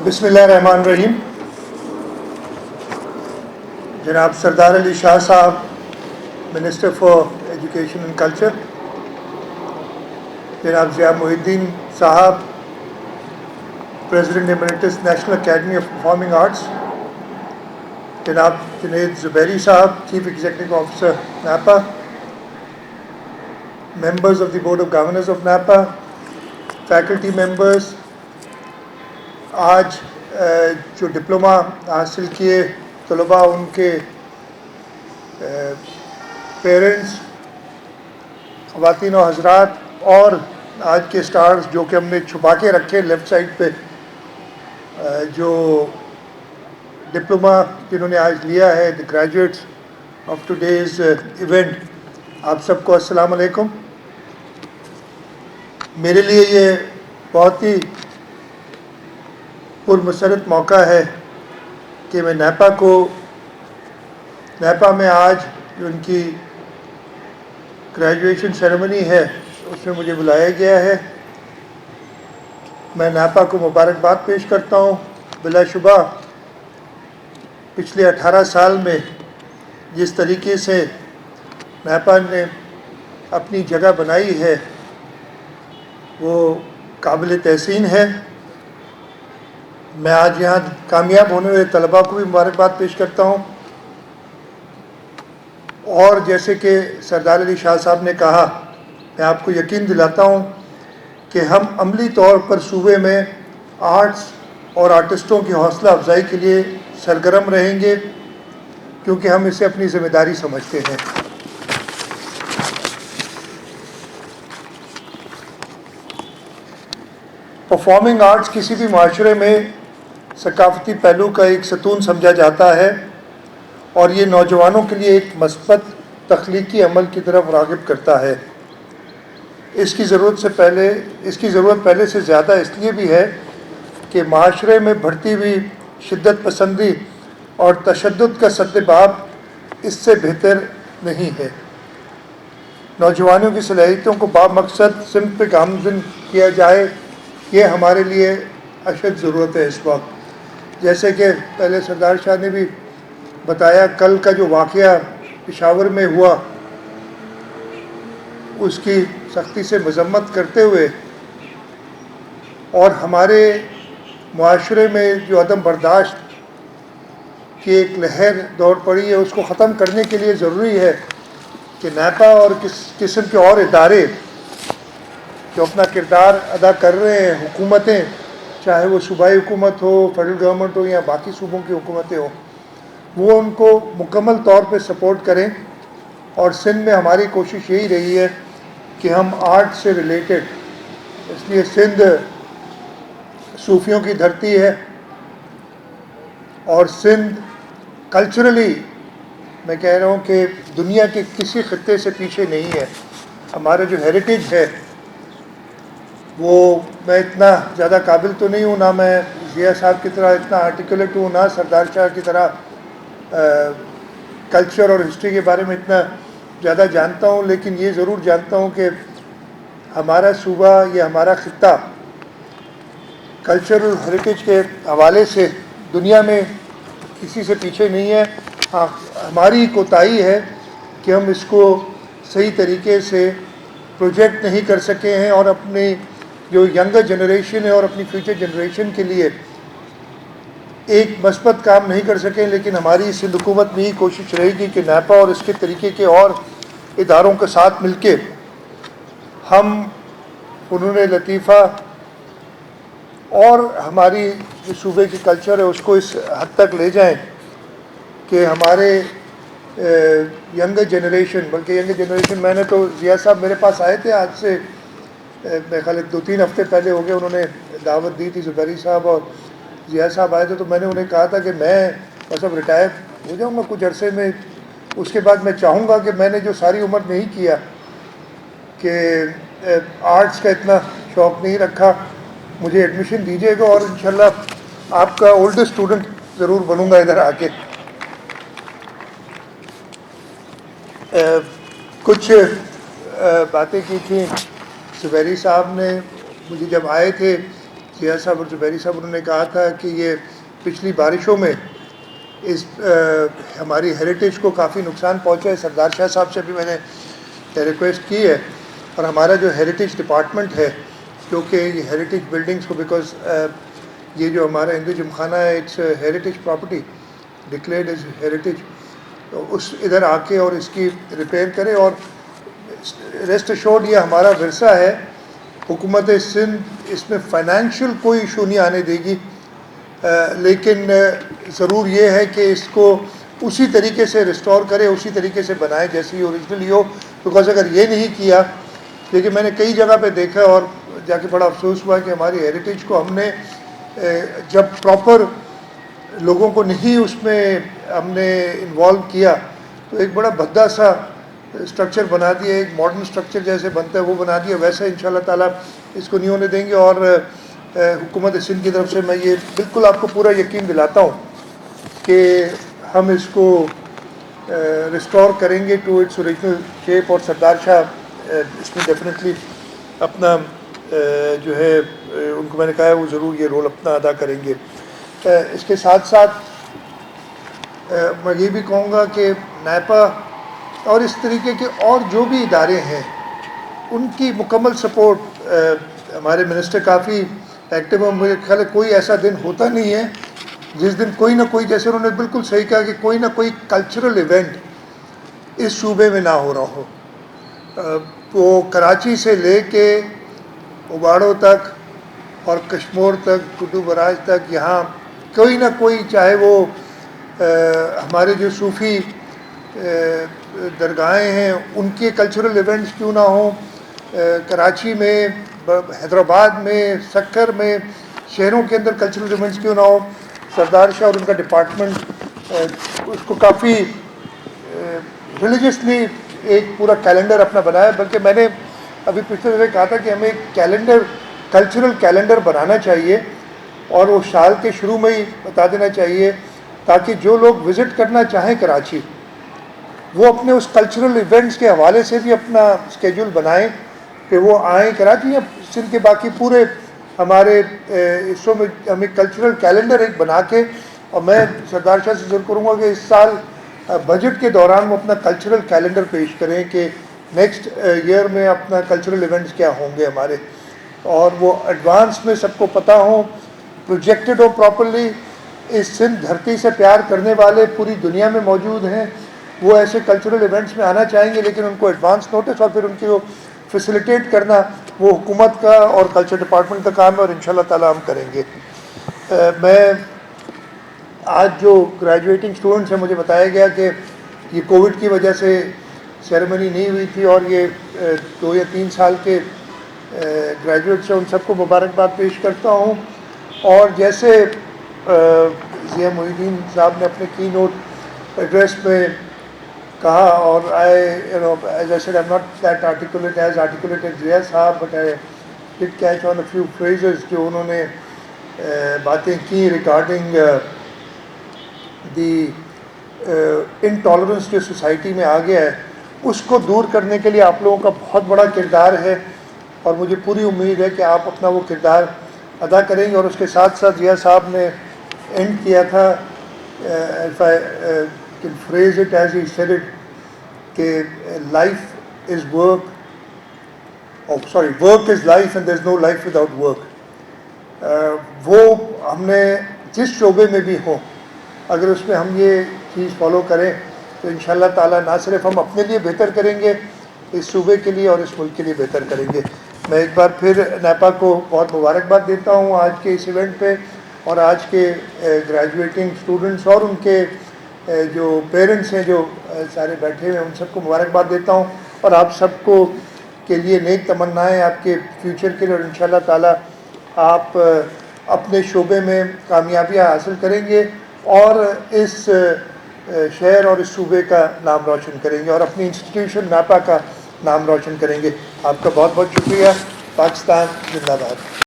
بسم اللہ الرحمن الرحیم. جناب سردار علی شاہ صاحب, minister for education and culture, جناب ضیاء محی الدین صاحب, president emeritus national academy of performing arts, جناب جنید زبیری صاحب, chief executive officer NAPA, members of the board of governors of NAPA, faculty members, آج جو ڈپلومہ حاصل کیے طلباء, ان کے پیرنٹس, خواتین و حضرات, اور آج کے سٹارز جو کہ ہم نے چھپا کے رکھے لیفٹ سائڈ پہ, جو ڈپلومہ جنہوں نے آج لیا ہے, دی گریجویٹس آف ٹوڈیز ایونٹ, آپ سب کو السلام علیکم. میرے لیے یہ بہت ہی پرمسرت موقع ہے کہ میں نیپا میں آج جو ان کی گریجویشن سیریمنی ہے اس میں مجھے بلایا گیا ہے. میں نیپا کو مبارکباد پیش کرتا ہوں. بلا شبہ پچھلے 18 سال میں جس طریقے سے نیپا نے اپنی جگہ بنائی ہے وہ قابل تحسین ہے. میں آج یہاں کامیاب ہونے والے طلباء کو بھی مبارکباد پیش کرتا ہوں. اور جیسے کہ سردار علی شاہ صاحب نے کہا, میں آپ کو یقین دلاتا ہوں کہ ہم عملی طور پر صوبے میں آرٹس اور آرٹسٹوں کی حوصلہ افزائی کے لیے سرگرم رہیں گے, کیونکہ ہم اسے اپنی ذمہ داری سمجھتے ہیں. پرفارمنگ آرٹس کسی بھی معاشرے میں ثقافتی پہلو کا ایک ستون سمجھا جاتا ہے, اور یہ نوجوانوں کے لیے ایک مثبت تخلیقی عمل کی طرف راغب کرتا ہے. اس کی ضرورت پہلے سے زیادہ اس لیے بھی ہے کہ معاشرے میں بڑھتی ہوئی شدت پسندی اور تشدد کا سدباب اس سے بہتر نہیں ہے. نوجوانوں کی صلاحیتوں کو بامقصد سمت پہ گامزن کیا جائے, یہ ہمارے لیے اشد ضرورت ہے اس وقت. جیسے کہ پہلے سردار شاہ نے بھی بتایا, کل کا جو واقعہ پشاور میں ہوا اس کی سختی سے مذمت کرتے ہوئے, اور ہمارے معاشرے میں جو عدم برداشت کی ایک لہر دوڑ پڑی ہے, اس کو ختم کرنے کے لیے ضروری ہے کہ نیپا اور کس قسم کے اور ادارے جو اپنا کردار ادا کر رہے ہیں, حکومتیں, چاہے وہ صوبائی حکومت ہو, فیڈرل گورنمنٹ ہو, یا باقی صوبوں کی حکومتیں ہوں, وہ ان کو مکمل طور پہ سپورٹ کریں. اور سندھ میں ہماری کوشش یہی رہی ہے کہ ہم آرٹ سے ریلیٹڈ, اس لیے سندھ صوفیوں کی دھرتی ہے, اور سندھ کلچرلی میں کہہ رہا ہوں کہ دنیا کے کسی خطے سے پیچھے نہیں ہے. ہمارا جو ہیریٹیج ہے وہ, میں اتنا زیادہ قابل تو نہیں ہوں, نہ میں ضیاء صاحب کی طرح اتنا آرٹیکولیٹ ہوں, نہ سردار شاہ کی طرح کلچر اور ہسٹری کے بارے میں اتنا زیادہ جانتا ہوں, لیکن یہ ضرور جانتا ہوں کہ ہمارا صوبہ یا ہمارا خطہ کلچرل ہیریٹیج کے حوالے سے دنیا میں کسی سے پیچھے نہیں ہے. ہاں, ہماری کوتاہی ہے کہ ہم اس کو صحیح طریقے سے پروجیکٹ نہیں کر سکے ہیں, اور اپنی جو ینگر جنریشن ہے اور اپنی فیوچر جنریشن کے لیے ایک مثبت کام نہیں کر سکے. لیکن ہماری سندھ حکومت میں یہ کوشش رہے گی کہ نیپا اور اس کے طریقے کے اور اداروں کے ساتھ مل کے ہم فنون لطیفہ اور ہماری جو صوبے کی کلچر ہے اس کو اس حد تک لے جائیں کہ ہمارے ینگر جنریشن, بلکہ ینگر جنریشن, میں نے تو ضیاء صاحب میرے پاس آئے تھے آج سے میرے خیال 2-3 ہفتے پہلے ہو گئے, انہوں نے دعوت دی تھی, زبیری صاحب اور ضیاء صاحب آئے تھے, تو میں نے انہیں کہا تھا کہ میں بس اب ریٹائر ہو جاؤں گا کچھ عرصے میں, اس کے بعد میں چاہوں گا کہ میں نے جو ساری عمر نہیں کیا, کہ آرٹس کا اتنا شوق نہیں رکھا, مجھے ایڈمیشن دیجیے گا اور انشاءاللہ آپ کا اولڈ اسٹوڈنٹ ضرور بنوں گا ادھر آ کے. کچھ باتیں کی تھیں زبیری صاحب نے, مجھے جب آئے تھے ضیاء صاحب اور زبیری صاحب انہوں نے کہا تھا کہ یہ پچھلی بارشوں میں اس ہماری ہیریٹیج کو کافی نقصان پہنچا ہے. سردار شاہ صاحب سے بھی میں نے ریکویسٹ کی ہے, اور ہمارا جو ہیریٹیج ڈپارٹمنٹ ہے جو کہ یہ ہیریٹیج بلڈنگس کو, بیکاز یہ جو ہمارا ہندو جم خانہ ہے it's heritage property declared as heritage, تو اس ادھر آ کے اور اس کی ریپیئر کرے. اور ریسٹ ایشورڈ یہ ہمارا ورثہ ہے, حکومت سندھ اس میں فائنینشیل کوئی ایشو نہیں آنے دے گی, لیکن ضرور یہ ہے کہ اس کو اسی طریقے سے ریسٹور کرے, اسی طریقے سے بنائے جیسی اوریجنلی ہو. بیکاز اگر یہ نہیں کیا, لیکن میں نے کئی جگہ پہ دیکھا اور جا کے بڑا افسوس ہوا کہ ہماری ہیریٹیج کو ہم نے جب پراپر لوگوں کو نہیں اس میں ہم نے انوالو کیا تو ایک بڑا بھدا سا اسٹرکچر بنا دیا, ایک ماڈرن اسٹرکچر جیسے بنتا ہے وہ بنا دیا. ویسا انشاءاللہ تعالیٰ اس کو نہیں ہونے دیں گے, اور حکومت سندھ کی طرف سے میں یہ بالکل آپ کو پورا یقین دلاتا ہوں کہ ہم اس کو ریسٹور کریں گے ٹو اٹس اوریجنل شیپ, اور سردار شاہ اس میں ڈیفینیٹلی اپنا جو ہے ان کو میں نے کہا ہے وہ ضرور یہ رول اپنا ادا کریں گے. اس کے ساتھ ساتھ میں یہ بھی کہوں گا کہ نیپا اور اس طریقے کے اور جو بھی ادارے ہیں ان کی مکمل سپورٹ, ہمارے منسٹر کافی ایکٹیو ہیں. مجھے خیال ہے کوئی ایسا دن ہوتا نہیں ہے جس دن کوئی نہ کوئی, جیسے انہوں نے بالکل صحیح کہا کہ کوئی نہ کوئی کلچرل ایونٹ اس صوبے میں نہ ہو رہا ہو. وہ کراچی سے لے کے اباڑوں تک اور کشمور تک, کٹو براج تک, یہاں کوئی نہ کوئی, چاہے وہ ہمارے جو صوفی درگاہیں ہیں ان کے کلچرل ایونٹس کیوں نہ ہوں, کراچی میں, حیدرآباد میں, سکر میں, شہروں کے اندر کلچرل ایونٹس کیوں نہ ہوں, سردار شاہ اور ان کا ڈپارٹمنٹ اس کو کافی ریلیجسلی ایک پورا کیلنڈر اپنا بنایا. بلکہ میں نے ابھی پچھلے دفعہ کہا تھا کہ ہمیں ایک کیلنڈر, کلچرل کیلنڈر بنانا چاہیے, اور وہ سال کے شروع میں ہی بتا دینا چاہیے تاکہ جو لوگ وزٹ کرنا چاہیں کراچی وہ اپنے اس کلچرل ایونٹس کے حوالے سے بھی اپنا اسکیجول بنائیں کہ وہ آئیں کراچی یا سندھ کے باقی پورے ہمارے حصوں میں. ہمیں کلچرل کیلنڈر ایک بنا کے, اور میں سردار شاہ سے ضرور کروں گا کہ اس سال بجٹ کے دوران وہ اپنا کلچرل کیلنڈر پیش کریں کہ نیکسٹ ایئر میں اپنا کلچرل ایونٹس کیا ہوں گے ہمارے, اور وہ ایڈوانس میں سب کو پتہ ہوں, پروجیکٹڈ ہو پراپرلی. اس سندھ دھرتی سے پیار کرنے والے پوری دنیا میں موجود ہیں, وہ ایسے کلچرل ایونٹس میں آنا چاہیں گے, لیکن ان کو ایڈوانس نوٹس اور پھر ان کو فیسیلیٹیٹ کرنا وہ حکومت کا اور کلچر ڈپارٹمنٹ کا کام ہے, اور انشاءاللہ تعالیٰ ہم کریں گے. میں آج جو گریجویٹنگ اسٹوڈنٹس ہیں, مجھے بتایا گیا کہ یہ کووڈ کی وجہ سے سیریمنی نہیں ہوئی تھی, اور یہ 2 یا 3 سال کے گریجویٹس ہیں, ان سب کو مبارکباد پیش کرتا ہوں. اور جیسے ضیاء محی الدین صاحب نے اپنے کی نوٹ ایڈریس میں کہا, اور as I said, I'm not that articulate as Zia صاحب, but I did catch on a few phrases جو انہوں نے باتیں کی ریگارڈنگ دی انٹالرنس جو سوسائٹی میں آ گیا ہے, اس کو دور کرنے کے لیے آپ لوگوں کا بہت بڑا کردار ہے, اور مجھے پوری امید ہے کہ آپ اپنا وہ کردار ادا کریں گے. اور اس کے ساتھ ساتھ ضیاء صاحب نے اینڈ کیا تھا, if I can phrase it as he said it, کہ life is work, work is life and there's no life without work. وہ ہم نے جس شعبے میں بھی ہوں, اگر اس میں ہم یہ چیز فالو کریں تو انشاءاللہ تعالیٰ نہ صرف ہم اپنے لیے بہتر کریں گے, اس صوبے کے لیے اور اس ملک کے لیے بہتر کریں گے. میں ایک بار پھر نیپا کو بہت مبارکباد دیتا ہوں آج کے اس ایونٹ پہ, اور آج کے گریجویٹنگ اسٹوڈنٹس اور ان کے جو پیرنٹس ہیں جو سارے بیٹھے ہوئے ہیں, ان سب کو مبارکباد دیتا ہوں, اور آپ سب کو کے لیے نیک تمنائیں آپ کے فیوچر کے لیے, اور انشاءاللہ تعالیٰ آپ اپنے شعبے میں کامیابیاں حاصل کریں گے, اور اس شہر اور اس صوبے کا نام روشن کریں گے, اور اپنی انسٹیٹیوشن نیپا کا نام روشن کریں گے. آپ کا بہت بہت شکریہ. پاکستان زندہ باد.